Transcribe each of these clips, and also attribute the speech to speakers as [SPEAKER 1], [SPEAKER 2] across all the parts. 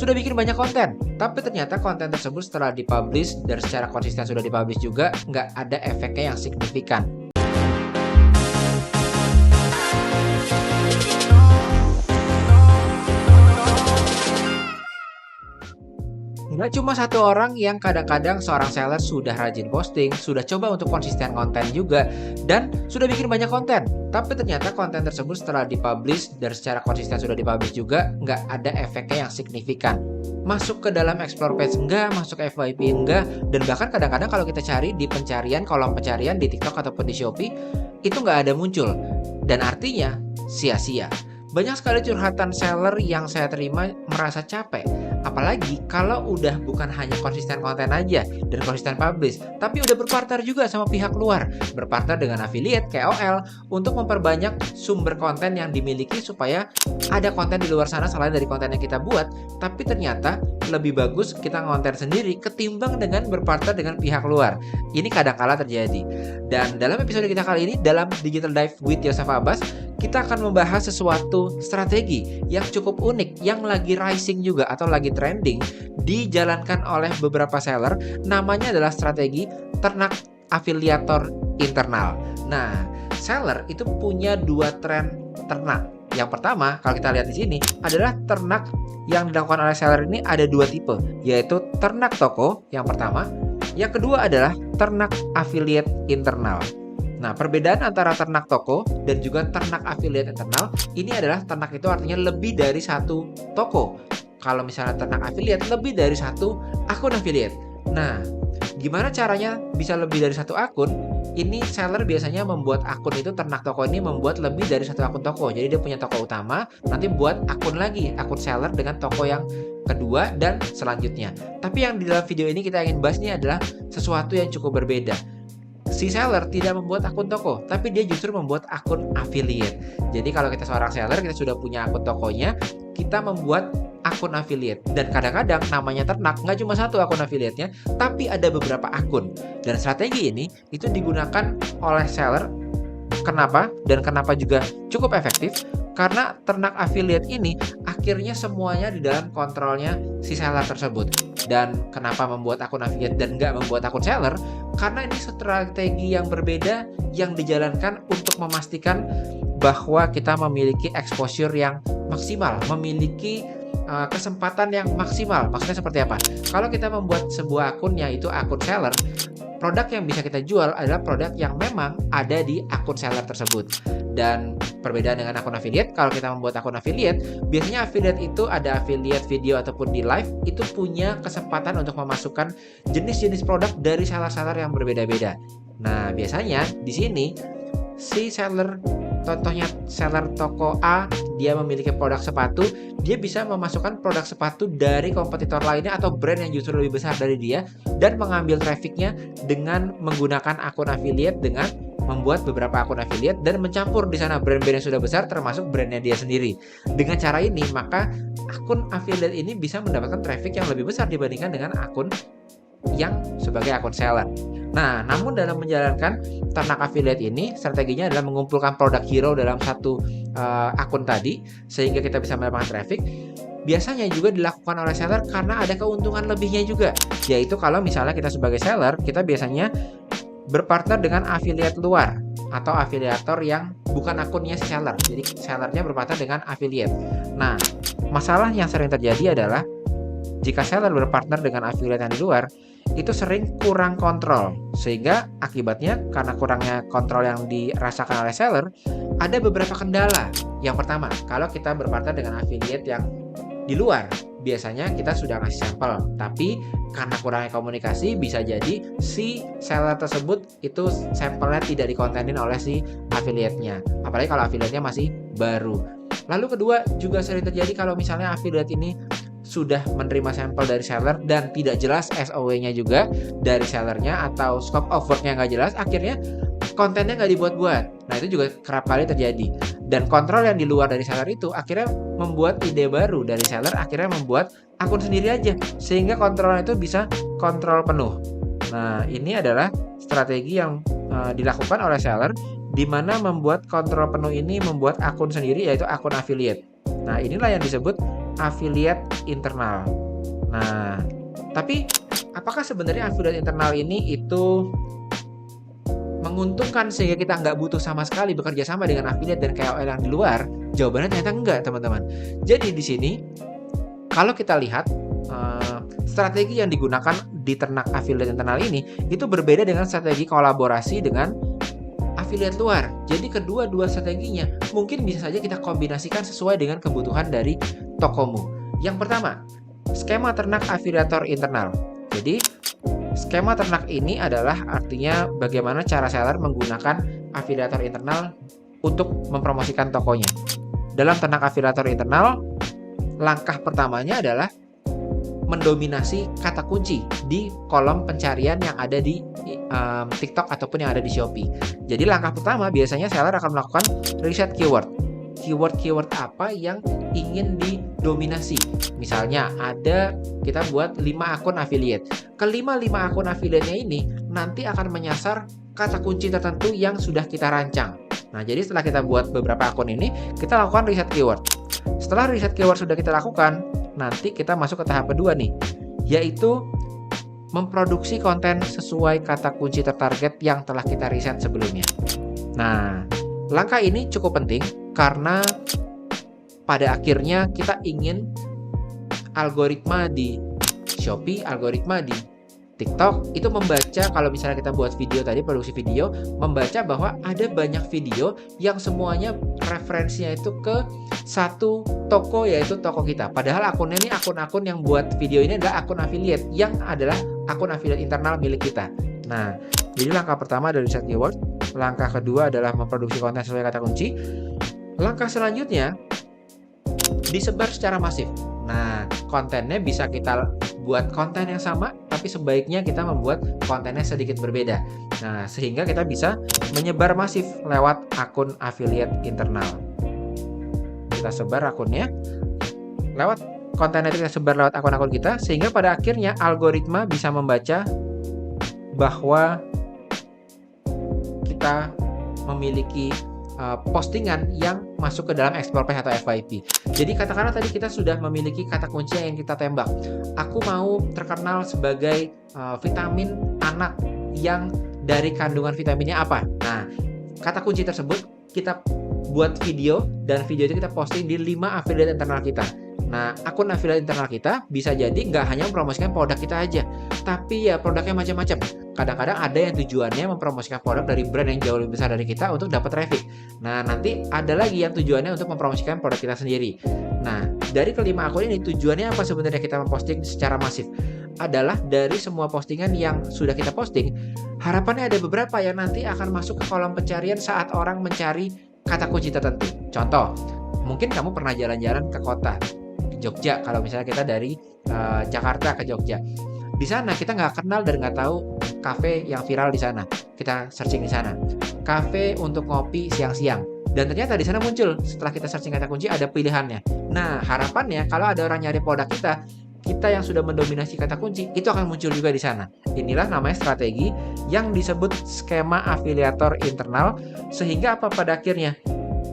[SPEAKER 1] sudah bikin banyak konten, tapi ternyata konten tersebut setelah dipublish dan secara konsisten sudah dipublish juga nggak ada efeknya yang signifikan. Nggak cuma satu orang yang kadang-kadang seorang seller sudah rajin posting, sudah coba untuk konsisten konten juga, dan sudah bikin banyak konten. Tapi ternyata konten tersebut setelah dipublish dan secara konsisten sudah dipublish juga, nggak ada efeknya yang signifikan. Masuk ke dalam explore page enggak, masuk ke FYP enggak, dan bahkan kadang-kadang kalau kita cari di pencarian, kolom pencarian di TikTok ataupun di Shopee, itu nggak ada muncul. Dan artinya, sia-sia. Banyak sekali curhatan seller yang saya terima merasa capek. Apalagi kalau udah bukan hanya konsisten konten aja dan konsisten publish, tapi udah berpartner juga sama pihak luar. Berpartner dengan affiliate, KOL, untuk memperbanyak sumber konten yang dimiliki supaya ada konten di luar sana selain dari konten yang kita buat. Tapi ternyata lebih bagus kita ngonten sendiri ketimbang dengan berpartner dengan pihak luar. Ini kadang-kala terjadi. Dan dalam episode kita kali ini, dalam Digital Dive with Yosef Abbas, kita akan membahas sesuatu strategi yang cukup unik, yang lagi rising juga atau lagi trending, dijalankan oleh beberapa seller. Namanya adalah strategi ternak afiliator internal. Nah, seller itu punya dua tren ternak. Yang pertama, kalau kita lihat di sini, adalah ternak yang dilakukan oleh seller ini ada dua tipe, yaitu ternak toko yang pertama, yang kedua adalah ternak affiliate internal. Nah, perbedaan antara ternak toko dan juga ternak affiliate internal, ini adalah ternak itu artinya lebih dari satu toko. Kalau misalnya ternak affiliate, lebih dari satu akun affiliate. Nah, gimana caranya bisa lebih dari satu akun? Ini seller biasanya membuat akun itu, ternak toko ini membuat lebih dari satu akun toko. Jadi dia punya toko utama, nanti buat akun lagi, akun seller dengan toko yang kedua dan selanjutnya. Tapi yang di dalam video ini kita ingin bahas ini adalah sesuatu yang cukup berbeda. Si seller tidak membuat akun toko, tapi dia justru membuat akun affiliate. Jadi kalau kita seorang seller, kita sudah punya akun tokonya, kita membuat akun affiliate. Dan kadang-kadang namanya ternak, nggak cuma satu akun affiliate-nya, tapi ada beberapa akun. Dan strategi ini itu digunakan oleh seller. Kenapa? Dan kenapa juga cukup efektif? Karena ternak affiliate ini akhirnya semuanya di dalam kontrolnya si seller tersebut. Dan kenapa membuat akun affiliate dan nggak membuat akun seller? Karena ini strategi yang berbeda yang dijalankan untuk memastikan bahwa kita memiliki exposure yang maksimal, memiliki kesempatan yang maksimal. Maksudnya seperti apa? Kalau kita membuat sebuah akun yaitu akun seller, produk yang bisa kita jual adalah produk yang memang ada di akun seller tersebut. Dan perbedaan dengan akun affiliate, kalau kita membuat akun affiliate, biasanya affiliate itu ada affiliate video ataupun di live, itu punya kesempatan untuk memasukkan jenis-jenis produk dari seller-seller yang berbeda-beda. Nah, biasanya di sini si seller, contohnya seller toko A, dia memiliki produk sepatu, dia bisa memasukkan produk sepatu dari kompetitor lainnya atau brand yang justru lebih besar dari dia dan mengambil trafficnya dengan menggunakan akun affiliate, dengan membuat beberapa akun affiliate dan mencampur di sana brand-brand yang sudah besar termasuk brandnya dia sendiri. Dengan cara ini, maka akun affiliate ini bisa mendapatkan traffic yang lebih besar dibandingkan dengan akun yang sebagai akun seller. Nah, namun dalam menjalankan ternak affiliate ini, strateginya adalah mengumpulkan produk hero dalam satu akun tadi, sehingga kita bisa mendapatkan traffic. Biasanya juga dilakukan oleh seller karena ada keuntungan lebihnya juga, yaitu kalau misalnya kita sebagai seller, kita biasanya berpartner dengan affiliate luar atau afiliator yang bukan akunnya si seller. Jadi sellernya berpartner dengan affiliate. Nah, masalah yang sering terjadi adalah jika seller berpartner dengan affiliate yang di luar, itu sering kurang kontrol. Sehingga akibatnya karena kurangnya kontrol yang dirasakan oleh seller, ada beberapa kendala. Yang pertama, kalau kita berpartner dengan affiliate yang di luar, biasanya kita sudah ngasih sampel, tapi karena kurangnya komunikasi, bisa jadi si seller tersebut itu sampelnya tidak dikontenin oleh si affiliate-nya. Apalagi kalau affiliate-nya masih baru. Lalu kedua, juga sering terjadi kalau misalnya affiliate ini sudah menerima sampel dari seller dan tidak jelas SOW-nya juga dari sellernya atau scope of work-nya nggak jelas, akhirnya kontennya nggak dibuat-buat. Nah, itu juga kerap kali terjadi. Dan kontrol yang di luar dari seller itu akhirnya membuat ide baru dari seller, akhirnya membuat akun sendiri aja, sehingga kontrolnya itu bisa kontrol penuh. Nah, ini adalah strategi yang dilakukan oleh seller, di mana membuat kontrol penuh ini membuat akun sendiri, yaitu akun affiliate. Nah, inilah yang disebut affiliate internal. Nah, tapi apakah sebenarnya affiliate internal ini itu menguntungkan sehingga kita nggak butuh sama sekali bekerja sama dengan affiliate dan KOL yang di luar? Jawabannya ternyata enggak, teman-teman. Jadi di sini kalau kita lihat strategi yang digunakan di ternak affiliate internal ini itu berbeda dengan strategi kolaborasi dengan affiliate luar. Jadi kedua-dua strateginya mungkin bisa saja kita kombinasikan sesuai dengan kebutuhan dari tokomu. Yang pertama, skema ternak afiliator internal. Jadi skema ternak ini adalah artinya bagaimana cara seller menggunakan afiliator internal untuk mempromosikan tokonya. Dalam ternak afiliator internal, langkah pertamanya adalah mendominasi kata kunci di kolom pencarian yang ada di TikTok ataupun yang ada di Shopee. Jadi langkah pertama biasanya seller akan melakukan riset keyword. Keyword apa yang ingin didominasi. Misalnya kita buat 5 akun affiliate. Kelima 5 akun affiliate-nya ini nanti akan menyasar kata kunci tertentu yang sudah kita rancang. Nah, jadi setelah kita buat beberapa akun ini, kita lakukan riset keyword. Setelah riset keyword sudah kita lakukan, nanti kita masuk ke tahap kedua nih, yaitu memproduksi konten sesuai kata kunci tertarget yang telah kita riset sebelumnya. Nah, langkah ini cukup penting karena pada akhirnya kita ingin algoritma di Shopee, algoritma di TikTok itu membaca, kalau misalnya kita buat video tadi, produksi video, membaca bahwa ada banyak video yang semuanya referensinya itu ke satu toko, yaitu toko kita. Padahal akunnya ini akun-akun yang buat video ini adalah akun affiliate, yang adalah akun affiliate internal milik kita. Nah, jadi langkah pertama adalah riset keyword. Langkah kedua adalah memproduksi konten sesuai kata kunci. Langkah selanjutnya, disebar secara masif. Nah, kontennya bisa kita buat konten yang sama, tapi sebaiknya kita membuat kontennya sedikit berbeda. Nah, sehingga kita bisa menyebar masif lewat akun affiliate internal. Kita sebar akunnya, lewat kontennya kita sebar lewat akun-akun kita, sehingga pada akhirnya algoritma bisa membaca bahwa kita memiliki postingan yang masuk ke dalam explore page atau FYP. Jadi katakanlah tadi kita sudah memiliki kata kunci yang kita tembak. Aku mau terkenal sebagai vitamin anak yang dari kandungan vitaminnya apa. Nah, kata kunci tersebut kita buat video, dan video itu kita posting di 5 affiliate internal kita. Nah, akun affiliate internal kita bisa jadi nggak hanya mempromosikan produk kita aja, tapi ya produknya macam-macam. Kadang-kadang ada yang tujuannya mempromosikan produk dari brand yang jauh lebih besar dari kita untuk dapat traffic. Nah, nanti ada lagi yang tujuannya untuk mempromosikan produk kita sendiri. Nah, dari kelima akun ini tujuannya apa sebenarnya kita memposting secara masif? Adalah dari semua postingan yang sudah kita posting, harapannya ada beberapa yang nanti akan masuk ke kolom pencarian saat orang mencari kata kunci tertentu. Contoh, mungkin kamu pernah jalan-jalan ke kota Jogja, kalau misalnya kita dari Jakarta ke Jogja. Di sana kita nggak kenal dan nggak tahu kafe yang viral di sana. Kita searching di sana, kafe untuk ngopi siang-siang. Dan ternyata di sana muncul, setelah kita searching kata kunci ada pilihannya. Nah, harapannya kalau ada orang nyari produk kita yang sudah mendominasi kata kunci, itu akan muncul juga di sana. Inilah namanya strategi yang disebut skema afiliator internal. Sehingga apa pada akhirnya?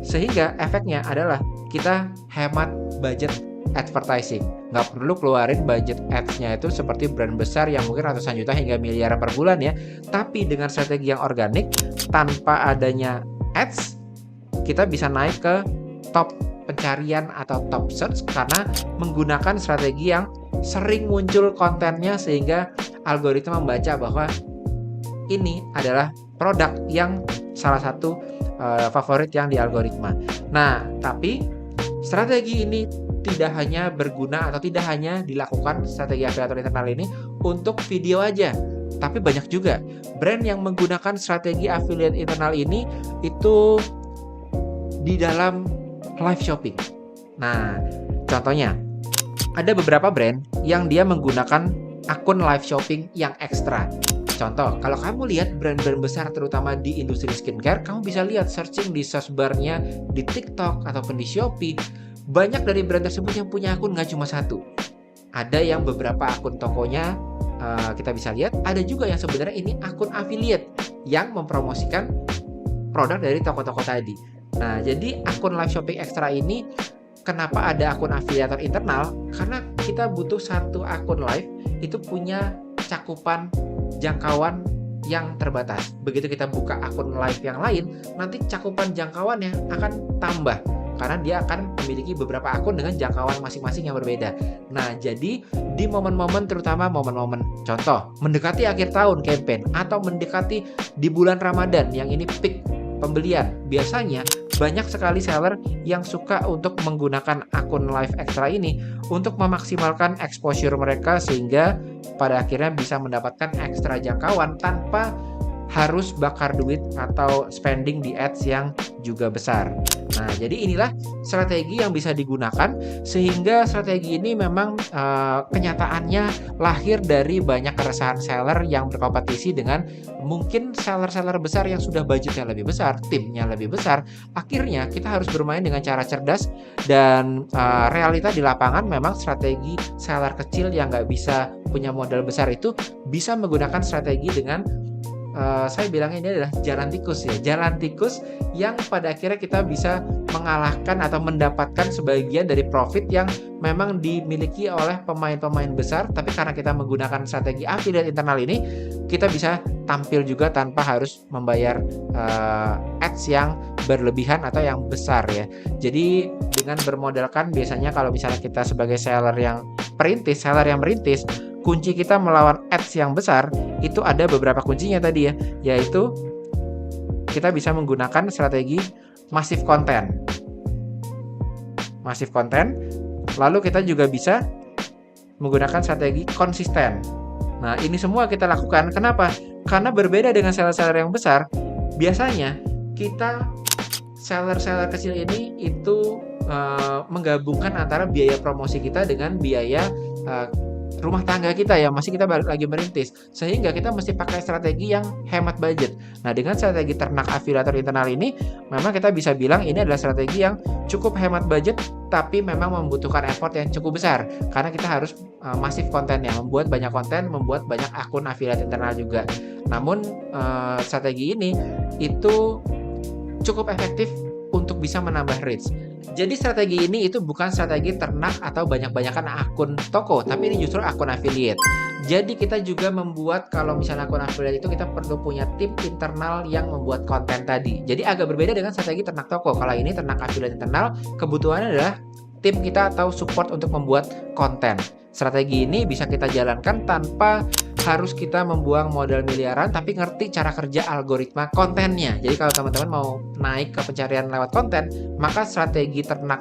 [SPEAKER 1] Sehingga efeknya adalah kita hemat budget advertising. Nggak perlu keluarin budget ads-nya itu seperti brand besar yang mungkin ratusan juta hingga miliaran per bulan ya. Tapi dengan strategi yang organik, tanpa adanya ads, kita bisa naik ke top pencarian atau top search karena menggunakan strategi yang sering muncul kontennya, sehingga algoritma membaca bahwa ini adalah produk yang salah satu favorit yang di algoritma. Nah, tapi strategi ini tidak hanya berguna atau tidak hanya dilakukan strategi afiliator internal ini untuk video aja, tapi banyak juga brand yang menggunakan strategi affiliate internal ini itu di dalam live shopping. Nah, contohnya ada beberapa brand yang dia menggunakan akun live shopping yang ekstra. Contoh, kalau kamu lihat brand-brand besar terutama di industri skincare, kamu bisa lihat searching di search bar-nya di TikTok ataupun di Shopee. Banyak dari brand tersebut yang punya akun nggak cuma satu. Ada yang beberapa akun tokonya kita bisa lihat. Ada juga yang sebenarnya ini akun affiliate yang mempromosikan produk dari toko-toko tadi. Nah, jadi akun live shopping ekstra ini kenapa ada akun afiliator internal? Karena kita butuh satu akun live itu punya cakupan jangkauan yang terbatas. Begitu kita buka akun live yang lain, nanti cakupan jangkauannya akan tambah karena dia akan memiliki beberapa akun dengan jangkauan masing-masing yang berbeda. Nah, jadi di momen-momen, terutama momen-momen contoh mendekati akhir tahun campaign atau mendekati di bulan Ramadan yang ini peak pembelian, biasanya banyak sekali seller yang suka untuk menggunakan akun live extra ini untuk memaksimalkan exposure mereka sehingga pada akhirnya bisa mendapatkan ekstra jangkauan tanpa harus bakar duit atau spending di ads yang juga besar. Nah, jadi inilah strategi yang bisa digunakan sehingga strategi ini memang kenyataannya lahir dari banyak keresahan seller yang berkompetisi dengan mungkin seller-seller besar yang sudah budgetnya lebih besar, timnya lebih besar. Akhirnya kita harus bermain dengan cara cerdas dan realita di lapangan memang strategi seller kecil yang nggak bisa punya modal besar itu bisa menggunakan strategi dengan saya bilangnya ini adalah jalan tikus ya, jalan tikus yang pada akhirnya kita bisa mengalahkan atau mendapatkan sebagian dari profit yang memang dimiliki oleh pemain-pemain besar, tapi karena kita menggunakan strategi affiliate internal ini, kita bisa tampil juga tanpa harus membayar ads yang berlebihan atau yang besar ya. Jadi dengan bermodalkan biasanya kalau misalnya kita sebagai seller yang merintis, kunci kita melawan ads yang besar itu ada beberapa kuncinya tadi ya, yaitu kita bisa menggunakan strategi massive content. Lalu kita juga bisa menggunakan strategi konsisten. Nah, ini semua kita lakukan. Kenapa? Karena berbeda dengan seller-seller yang besar, biasanya kita seller-seller kecil ini itu menggabungkan antara biaya promosi kita dengan biaya rumah tangga kita ya, masih kita balik lagi merintis, sehingga kita mesti pakai strategi yang hemat budget. Nah, dengan strategi ternak afiliator internal ini memang kita bisa bilang ini adalah strategi yang cukup hemat budget tapi memang membutuhkan effort yang cukup besar karena kita harus masif kontennya, membuat banyak konten, membuat banyak akun afiliat internal juga. Namun strategi ini itu cukup efektif untuk bisa menambah reach. Jadi strategi ini itu bukan strategi ternak atau banyak-banyakan akun toko, tapi ini justru akun affiliate. Jadi kita juga membuat, kalau misalnya akun affiliate itu kita perlu punya tim internal yang membuat konten tadi. Jadi agak berbeda dengan strategi ternak toko. Kalau ini ternak affiliate internal, kebutuhannya adalah tim kita atau support untuk membuat konten. Strategi ini bisa kita jalankan tanpa harus kita membuang modal miliaran, tapi ngerti cara kerja algoritma kontennya. Jadi kalau teman-teman mau naik ke pencarian lewat konten, maka strategi ternak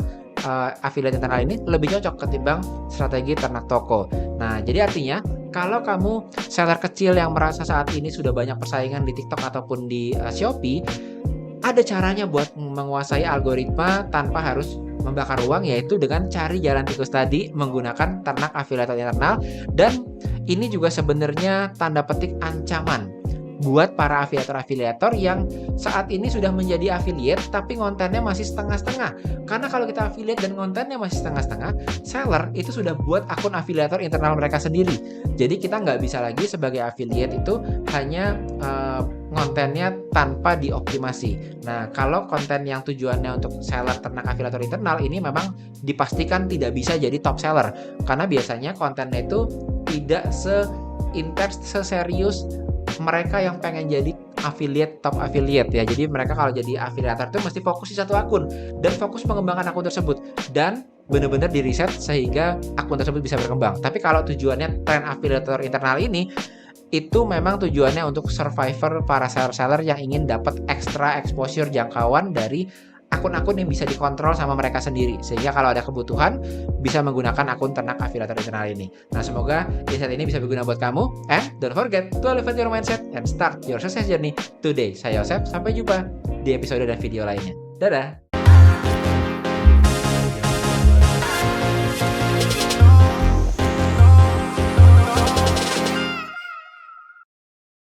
[SPEAKER 1] affiliate internal ini lebih cocok ketimbang strategi ternak toko. Nah, jadi artinya kalau kamu seller kecil yang merasa saat ini sudah banyak persaingan di TikTok ataupun di Shopee, ada caranya buat menguasai algoritma tanpa harus membakar uang, yaitu dengan cari jalan tikus tadi menggunakan ternak afiliator internal. Dan ini juga sebenarnya tanda petik ancaman buat para afiliator-afiliator yang saat ini sudah menjadi affiliate tapi kontennya masih setengah-setengah. Karena kalau kita affiliate dan kontennya masih setengah-setengah, seller itu sudah buat akun afiliator internal mereka sendiri. Jadi kita nggak bisa lagi sebagai affiliate itu hanya kontennya tanpa dioptimasi. Nah, kalau konten yang tujuannya untuk seller ternak afiliator internal ini memang dipastikan tidak bisa jadi top seller. Karena biasanya kontennya itu tidak seintens, seserius mereka yang pengen jadi affiliate, top affiliate ya. Jadi mereka kalau jadi afiliator itu mesti fokus di satu akun dan fokus mengembangkan akun tersebut dan benar-benar di riset sehingga akun tersebut bisa berkembang. Tapi kalau tujuannya tren afiliator internal ini, itu memang tujuannya untuk survivor para seller-seller yang ingin dapat extra exposure jangkauan dari akun-akun yang bisa dikontrol sama mereka sendiri, sehingga kalau ada kebutuhan bisa menggunakan akun ternak afiliator internal ini. Nah, semoga insight ini bisa berguna buat kamu, and don't forget to elevate your mindset and start your success journey today. Saya Yosef, sampai jumpa di episode dan video lainnya. Dadah!